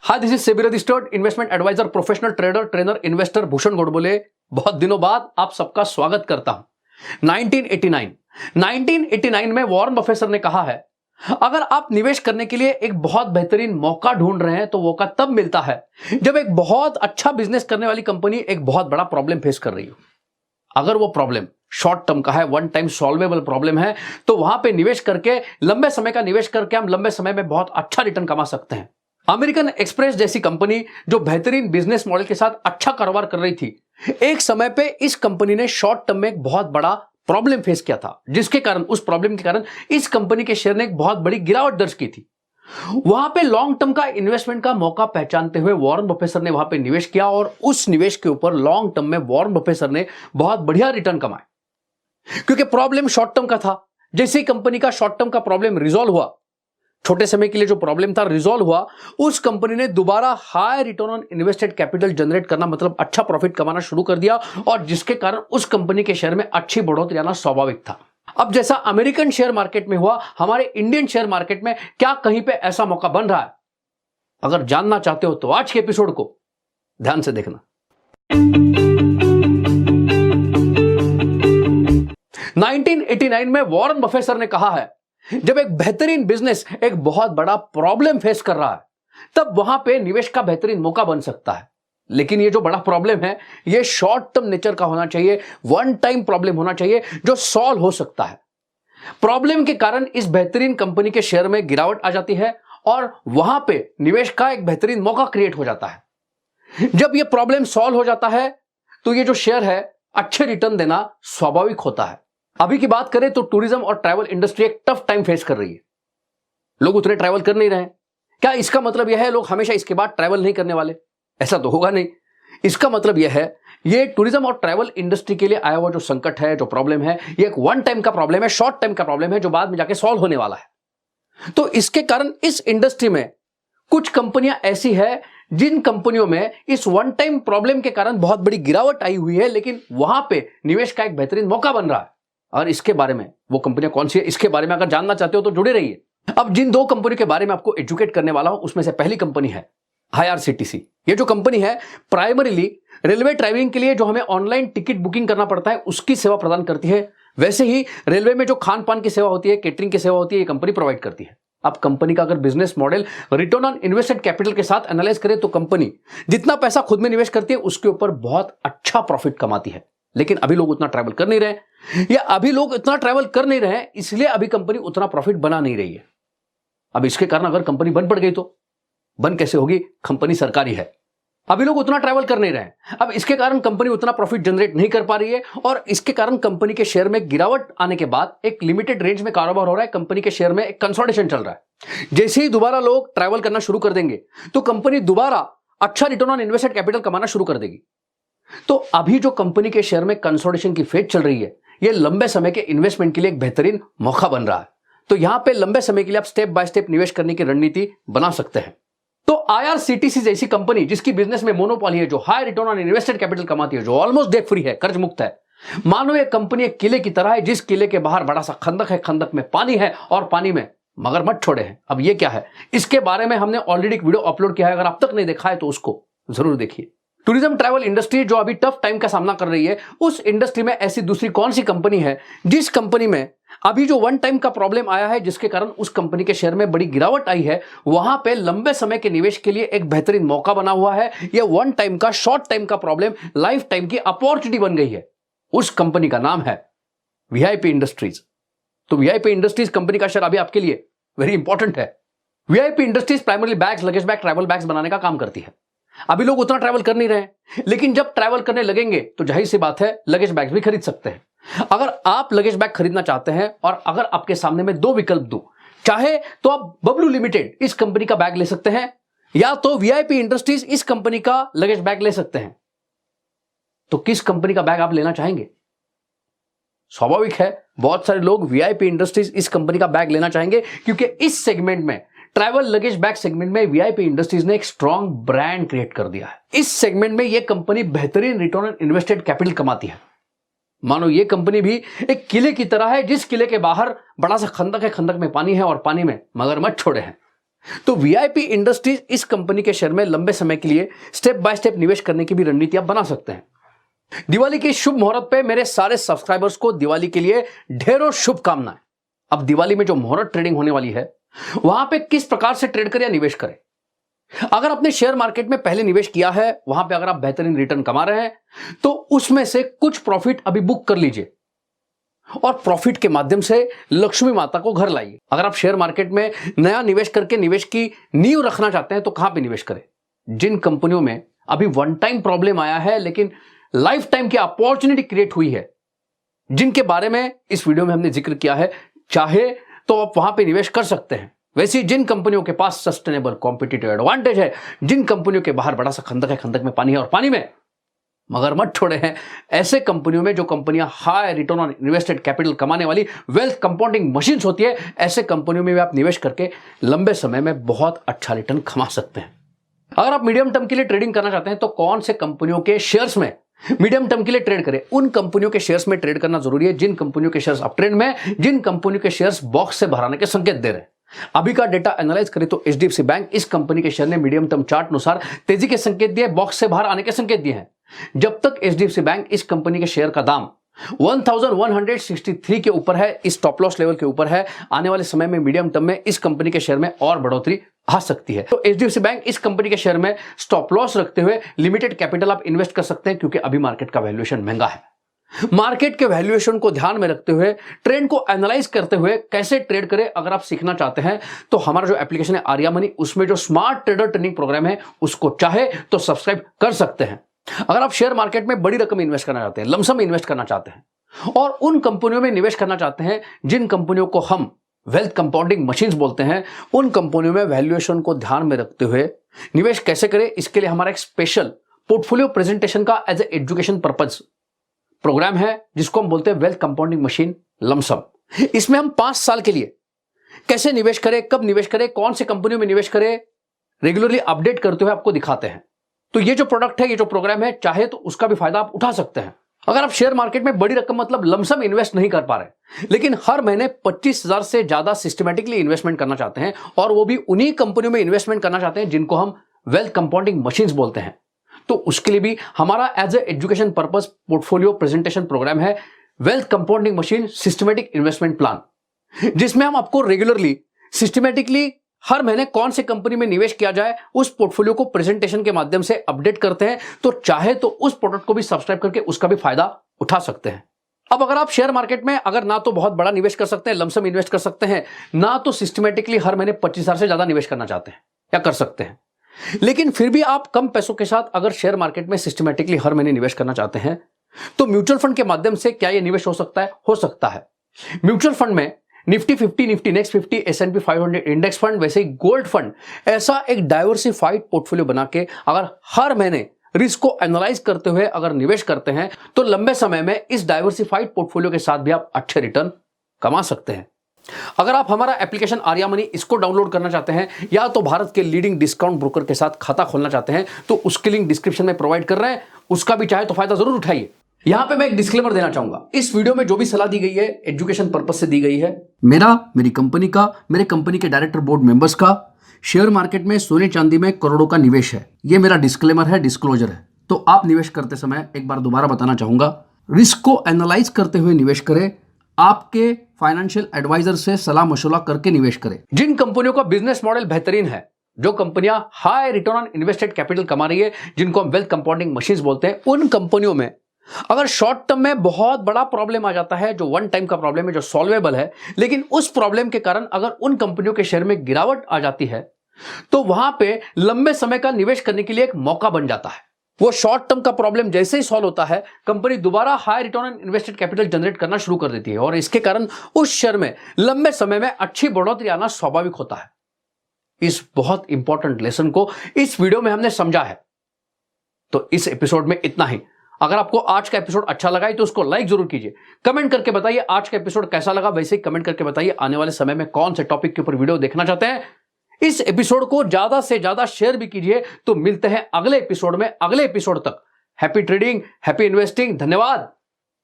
Hi, this is SEBI registered investment adviser, professional trader, trainer, investor Bhushan Godbole बहुत दिनों बाद आप सबका स्वागत करता हूं। 1989 में वॉरेन बफेट सर ने कहा है, अगर आप निवेश करने के लिए एक बहुत बेहतरीन मौका ढूंढ रहे हैं तो मौका तब मिलता है जब एक बहुत अच्छा बिजनेस करने वाली कंपनी एक बहुत बड़ा प्रॉब्लम फेस कर रही हो। अगर वो प्रॉब्लम शॉर्ट टर्म का है, वन टाइम सॉल्वेबल प्रॉब्लम है, तो वहां पे निवेश करके, लंबे समय का निवेश करके हम लंबे समय में बहुत अच्छा रिटर्न कमा सकते हैं। अमेरिकन एक्सप्रेस जैसी कंपनी जो बेहतरीन बिजनेस मॉडल के साथ अच्छा कारोबार कर रही थी, एक समय पे इस कंपनी ने शॉर्ट टर्म में एक बहुत बड़ा प्रॉब्लम फेस किया था, जिसके कारण, उस प्रॉब्लम के कारण इस कंपनी के शेयर ने एक बहुत बड़ी गिरावट दर्ज की थी। वहां पे लॉन्ग टर्म का इन्वेस्टमेंट का मौका पहचानते हुए वॉरेन बफेट सर ने वहां पे निवेश किया और उस निवेश के ऊपर लॉन्ग टर्म में वॉरेन बफेट सर ने बहुत बढ़िया रिटर्न कमाए, क्योंकि प्रॉब्लम शॉर्ट टर्म का था। जैसे ही कंपनी का शॉर्ट टर्म का प्रॉब्लम रिजॉल्व हुआ, छोटे समय के लिए जो प्रॉब्लम था रिजॉल्व हुआ, उस कंपनी ने दोबारा high return on invested capital generate करना, मतलब अच्छा प्रॉफिट कमाना शुरू कर दिया, और जिसके कारण उस कंपनी के शेयर में अच्छी बढ़ोतरी आना स्वाभाविक था। अब जैसा अमेरिकन शेयर मार्केट में हुआ, हमारे इंडियन शेयर मार्केट में क्या कहीं पे ऐसा मौका बन रहा है? अगर जानना चाहते हो तो आज के एपिसोड को ध्यान से देखना। 1989 में वॉरेन बफेट सर ने कहा है, जब एक बेहतरीन बिजनेस एक बहुत बड़ा प्रॉब्लम फेस कर रहा है, तब वहां पे निवेश का बेहतरीन मौका बन सकता है। लेकिन ये जो बड़ा प्रॉब्लम है, ये शॉर्ट टर्म नेचर का होना चाहिए, वन टाइम प्रॉब्लम होना चाहिए जो सॉल्व हो सकता है। प्रॉब्लम के कारण इस बेहतरीन कंपनी के शेयर में गिरावट आ जाती है और वहां पे निवेश का एक बेहतरीन मौका क्रिएट हो जाता है। जब ये प्रॉब्लम सॉल्व हो जाता है तो ये जो शेयर है अच्छे रिटर्न देना स्वाभाविक होता है। अभी की बात करें तो टूरिज्म और ट्रैवल इंडस्ट्री एक टफ टाइम फेस कर रही है। लोग उतने ट्रैवल कर नहीं रहे। क्या इसका मतलब यह है लोग हमेशा इसके बाद ट्रैवल नहीं करने वाले? ऐसा तो होगा नहीं। इसका मतलब यह है, ये टूरिज्म और ट्रैवल इंडस्ट्री के लिए आया हुआ जो संकट है, जो प्रॉब्लम है, ये एक वन टाइम का प्रॉब्लम है, शॉर्ट टाइम का प्रॉब्लम है, जो बाद में जाके सॉल्व होने वाला है। तो इसके कारण इस इंडस्ट्री में कुछ कंपनियां ऐसी है जिन कंपनियों में इस वन टाइम प्रॉब्लम के कारण बहुत बड़ी गिरावट आई हुई है, लेकिन वहां पे निवेश का एक बेहतरीन मौका बन रहा है। और इसके बारे में, वो कंपनियां कौन सी है, इसके बारे में अगर जानना चाहते हो तो जुड़े रहिए। अब जिन दो कंपनी के बारे में आपको एजुकेट करने वाला हूं, उसमें से पहली कंपनी है IRCTC। ये जो कंपनी है प्राइमरीली रेलवे ट्रैवलिंग के लिए जो हमें ऑनलाइन टिकट बुकिंग करना पड़ता है, उसकी सेवा प्रदान करती है। वैसे ही रेलवे में जो खान पान की सेवा होती है, केटरिंग की सेवा होती है, ये कंपनी प्रोवाइड करती है। अब कंपनी का अगर business model return on invested capital के साथ एनालाइज करें तो कंपनी जितना पैसा खुद में निवेश करती है उसके ऊपर बहुत अच्छा प्रॉफिट कमाती है। लेकिन अभी लोग उतना ट्रैवल कर नहीं रहे, या अभी लोग इतना ट्रैवल कर नहीं रहे, इसलिए अभी कंपनी उतना प्रॉफिट बना नहीं रही है। अब इसके कारण अगर कंपनी बंद पड़ गई तो बंद कैसे होगी? कंपनी सरकारी है। अभी लोग उतना ट्रैवल कर नहीं रहे, अब इसके कारण कंपनी उतना प्रॉफिट जनरेट नहीं कर पा रही है, और इसके कारण कंपनी के शेयर में गिरावट आने के बाद एक लिमिटेड रेंज में कारोबार हो रहा है। कंपनी के शेयर में एक कंसोलिडेशन चल रहा है। जैसे ही दोबारा लोग ट्रैवल करना शुरू कर देंगे तो कंपनी दोबारा अच्छा रिटर्न ऑन इन्वेस्टेड कैपिटल कमाना शुरू कर देगी। तो अभी जो कंपनी के शेयर में कंसोलिडेशन की फेज चल रही है, ये लंबे समय के इन्वेस्टमेंट के लिए एक बेहतरीन मौका बन रहा है। तो यहां पे लंबे समय के लिए आप स्टेप बाय स्टेप निवेश करने की रणनीति बना सकते हैं। तो IRCTC जैसी कंपनी जिसकी बिजनेस में मोनोपोली है, जो high return on invested capital कमाती है, जो ऑलमोस्ट डेट फ्री है, कर्ज मुक्त है, मानो ये कंपनी एक किले की तरह है, जिस किले के बाहर बड़ा सा खंदक है, खंदक में पानी है और पानी में मगरमच्छ छोड़े हैं। अब ये क्या है, इसके बारे में हमने ऑलरेडी एक वीडियो अपलोड किया है, अगर अब तक नहीं देखा है तो उसको जरूर देखिए। टूरिज्म ट्रैवल इंडस्ट्री जो अभी टफ टाइम का सामना कर रही है, उस इंडस्ट्री में ऐसी दूसरी कौन सी कंपनी है जिस कंपनी में अभी जो वन टाइम का प्रॉब्लम आया है, जिसके कारण उस कंपनी के शेयर में बड़ी गिरावट आई है, वहां पे लंबे समय के निवेश के लिए एक बेहतरीन मौका बना हुआ है। यह वन टाइम का, शॉर्ट टाइम का प्रॉब्लम लाइफ टाइम की अपॉर्चुनिटी बन गई है। उस कंपनी का नाम है VIP इंडस्ट्रीज। तो VIP इंडस्ट्रीज कंपनी का शेयर अभी आपके लिए वेरी इंपॉर्टेंट है। VIP industries primarily bags, luggage bag, travel bags बनाने का काम करती है। अभी लोग उतना ट्रैवल कर नहीं रहे, लेकिन जब ट्रैवल करने लगेंगे तो जाहिर सी बात है लगेज बैग भी खरीद सकते हैं। अगर आप लगेज बैग खरीदना चाहते हैं, और अगर आपके सामने में दो विकल्प दूं, चाहे तो आप बबलू लिमिटेड इस कंपनी का बैग ले सकते हैं, या तो VIP इंडस्ट्रीज इस कंपनी का लगेज बैग ले सकते हैं। तो किस कंपनी का बैग आप लेना चाहेंगे? स्वाभाविक है, बहुत सारे लोग VIP इंडस्ट्रीज इस कंपनी का बैग लेना चाहेंगे, क्योंकि इस सेगमेंट में, ट्रैवल लगेज बैग सेगमेंट में VIP इंडस्ट्रीज ने एक स्ट्रॉन्ग ब्रांड क्रिएट कर दिया है। इस सेगमेंट में यह कंपनी बेहतरीन रिटर्न ऑन इन्वेस्टेड कैपिटल कमाती है। मानो ये कंपनी भी एक किले की तरह है, जिस किले के बाहर बड़ा सा खंदक है, खंदक में पानी है और पानी में मगरमच्छ छोड़े हैं। तो वीआईपी इंडस्ट्रीज इस कंपनी के शेयर में लंबे समय के लिए स्टेप बाय स्टेप निवेश करने की भी रणनीति आप बना सकते हैं। दिवाली के शुभ मुहूर्त पे मेरे सारे सब्सक्राइबर्स को दिवाली के लिए ढेरों शुभकामनाएं। अब दिवाली में जो मुहूर्त ट्रेडिंग होने वाली है वहां पे किस प्रकार से ट्रेड करें या निवेश करें। अगर आपने शेयर मार्केट में पहले निवेश किया है, वहां पे अगर आप बेहतरीन रिटर्न कमा रहे हैं तो उसमें से कुछ प्रॉफिट अभी बुक कर लीजिए और प्रॉफिट के माध्यम से लक्ष्मी माता को घर लाइए। अगर आप शेयर मार्केट में नया निवेश करके निवेश की नींव रखना चाहते हैं तो कहां पे निवेश करें। जिन कंपनियों में अभी वन टाइम प्रॉब्लम आया है लेकिन लाइफ टाइम की अपॉर्चुनिटी क्रिएट हुई है, जिनके बारे में इस वीडियो में हमने जिक्र किया है, चाहे तो आप वहां पे निवेश कर सकते हैं। वैसे जिन कंपनियों के पास सस्टेनेबल कॉम्पिटिटिव एडवांटेज है, जिन कंपनियों के बाहर बड़ा सा खंदक है, खंदक में पानी है और पानी में मगरमच्छ छोड़े हैं, ऐसे कंपनियों में जो कंपनियां high return on invested capital कमाने वाली वेल्थ कंपाउंडिंग मशीन्स होती है, ऐसे कंपनियों में भी आप निवेश करके लंबे समय में बहुत अच्छा रिटर्न कमा सकते हैं। अगर आप मीडियम टर्म के लिए ट्रेडिंग करना चाहते हैं तो कौन से कंपनियों के शेयर्स में मीडियम टर्म के लिए ट्रेड करें। उन कंपनियों के शेयर्स में ट्रेड करना जरूरी है जिन कंपनियों के शेयर्स अप ट्रेंड में, जिन कंपनियों के शेयर्स बॉक्स से भराने के संकेत दे रहे हैं। अभी का डेटा एनालाइज करें तो एचडीएफसी बैंक इस कंपनी के शेयर ने मीडियम टर्म चार्ट अनुसार तेजी के संकेत दिए, बॉक्स से बाहर आने के संकेत दिए हैं। जब तक एचडीएफसी बैंक इस कंपनी के शेयर का दाम 1163 के ऊपर है, इस स्टॉप लॉस लेवल के ऊपर है, आने वाले समय में मीडियम टर्म में इस कंपनी के शेयर में और बढ़ोतरी आ सकती है। तो एचडीएफसी बैंक इस कंपनी के शेयर में स्टॉप लॉस रखते हुए लिमिटेड कैपिटल आप इन्वेस्ट कर सकते हैं, क्योंकि अभी मार्केट का वैल्यूएशन महंगा है। मार्केट के वैल्यूएशन को ध्यान में रखते हुए, ट्रेंड को एनालाइज करते हुए कैसे ट्रेड करें, अगर आप सीखना चाहते हैं तो हमारा जो एप्लीकेशन है आर्या मनी, उसमें जो स्मार्ट ट्रेडर ट्रेनिंग प्रोग्राम है उसको चाहे तो सब्सक्राइब कर सकते हैं। अगर आप शेयर मार्केट में बड़ी रकम इन्वेस्ट करना चाहते हैं, लमसम इन्वेस्ट करना चाहते हैं और उन कंपनियों में निवेश करना चाहते हैं जिन कंपनियों को हम वेल्थ कंपाउंडिंग मशीन्स बोलते हैं, उन कंपनियों में वैल्यूएशन को ध्यान में रखते हुए निवेश कैसे करें, इसके लिए हमारा एक स्पेशल पोर्टफोलियो प्रेजेंटेशन का as a education purpose program है जिसको हम बोलते हैं वेल्थ कंपाउंडिंग मशीन लमसम। इसमें हम 5 साल के लिए कैसे निवेश करें, कब निवेश करें, कौन सी कंपनियों में निवेश करें, रेगुलरली अपडेट करते हुए आपको दिखाते हैं। तो ये जो प्रोडक्ट है, ये जो प्रोग्राम है, चाहे तो उसका भी फायदा आप उठा सकते हैं। अगर आप शेयर मार्केट में बड़ी रकम मतलब लमसम इन्वेस्ट नहीं कर पा रहे लेकिन हर महीने 25,000 से ज्यादा सिस्टमैटिकली इन्वेस्टमेंट करना चाहते हैं और वो भी उन्हीं कंपनियों में इन्वेस्टमेंट करना चाहते हैं जिनको हम वेल्थ कंपाउंडिंग मशीन्स बोलते हैं, तो उसके लिए भी हमारा as a education purpose portfolio presentation program है wealth compounding machine systematic investment plan, जिसमें हम आपको रेगुलरली सिस्टमैटिकली हर महीने कौन से कंपनी में निवेश किया जाए उस पोर्टफोलियो को प्रेजेंटेशन के माध्यम से अपडेट करते हैं। तो चाहे तो उस प्रोडक्ट को भी सब्सक्राइब करके उसका भी फायदा उठा सकते हैं। अब अगर आप शेयर मार्केट में अगर ना तो बहुत बड़ा निवेश कर सकते हैं, लमसम इन्वेस्ट कर सकते हैं, ना तो सिस्टमैटिकली हर महीने 25,000 से ज्यादा निवेश करना चाहते हैं या कर सकते हैं, लेकिन फिर भी आप कम पैसों के साथ अगर शेयर मार्केट में सिस्टमैटिकली हर महीने निवेश करना चाहते हैं तो म्यूचुअल फंड के माध्यम से क्या यह निवेश हो सकता है? हो सकता है। म्यूचुअल फंड में Nifty 50, Nifty next 50, S&P 500 index fund, वैसे ही गोल्ड फंड, ऐसा एक डाइवर्सिफाइड पोर्टफोलियो बना के अगर हर महीने रिस्क को एनालाइज करते हुए अगर निवेश करते हैं तो लंबे समय में इस डाइवर्सिफाइड पोर्टफोलियो के साथ भी आप अच्छे रिटर्न कमा सकते हैं। अगर आप हमारा एप्लीकेशन आर्या मनी इसको डाउनलोड करना चाहते हैं या तो भारत के लीडिंग डिस्काउंट ब्रोकर के साथ खाता खोलना चाहते हैं तो उसकी लिंक डिस्क्रिप्शन में प्रोवाइड कर रहे हैं, उसका भी चाहे तो फायदा जरूर उठाइए। यहां पे मैं एक डिस्क्लेमर देना चाहूंगा, इस वीडियो में जो भी सलाह दी गई है एजुकेशन पर्पस से दी गई है। मेरी कंपनी का, मेरे कंपनी के डायरेक्टर बोर्ड मेंबर्स का शेयर मार्केट में सोने चांदी में करोड़ों का निवेश है। ये मेरा डिस्क्लेमर है, डिस्क्लोजर है। तो आप निवेश करते समय एक बार दोबारा बताना चाहूंगा, रिस्क को एनालाइज करते हुए निवेश करें, आपके फाइनेंशियल एडवाइजर से सलाह मशवरा करके निवेश करें। जिन कंपनियों का बिजनेस मॉडल बेहतरीन है, जो कंपनियां high return on invested capital कमा रही है, जिनको हम वेल्थ कंपाउंडिंग मशीन्स बोलते हैं, उन कंपनियों में अगर शॉर्ट टर्म में बहुत बड़ा प्रॉब्लम आ जाता है, जो वन टाइम का प्रॉब्लम है, जो सॉल्वेबल है, लेकिन उस प्रॉब्लम के कारण अगर उन कंपनियों के शेयर में गिरावट आ जाती है तो वहां पे लंबे समय का निवेश करने के लिए एक मौका बन जाता है। वो शॉर्ट टर्म का प्रॉब्लम जैसे ही सॉल्व होता है, कंपनी दोबारा high return on invested capital generate करना शुरू कर देती है और इसके कारण उस शेयर में लंबे समय में अच्छी बढ़ोतरी आना स्वाभाविक होता है। इस बहुत इंपॉर्टेंट लेसन को इस वीडियो में हमने समझा है। तो इस एपिसोड में इतना ही। अगर आपको आज का एपिसोड अच्छा लगा है तो उसको लाइक जरूर कीजिए, कमेंट करके बताइए आज का एपिसोड कैसा लगा। वैसे ही कमेंट करके बताइए आने वाले समय में कौन से टॉपिक के ऊपर वीडियो देखना चाहते हैं। इस एपिसोड को ज्यादा से ज्यादा शेयर भी कीजिए। तो मिलते हैं अगले एपिसोड में। अगले एपिसोड तक हैप्पी ट्रेडिंग, हैप्पी इन्वेस्टिंग। धन्यवाद,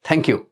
थैंक यू।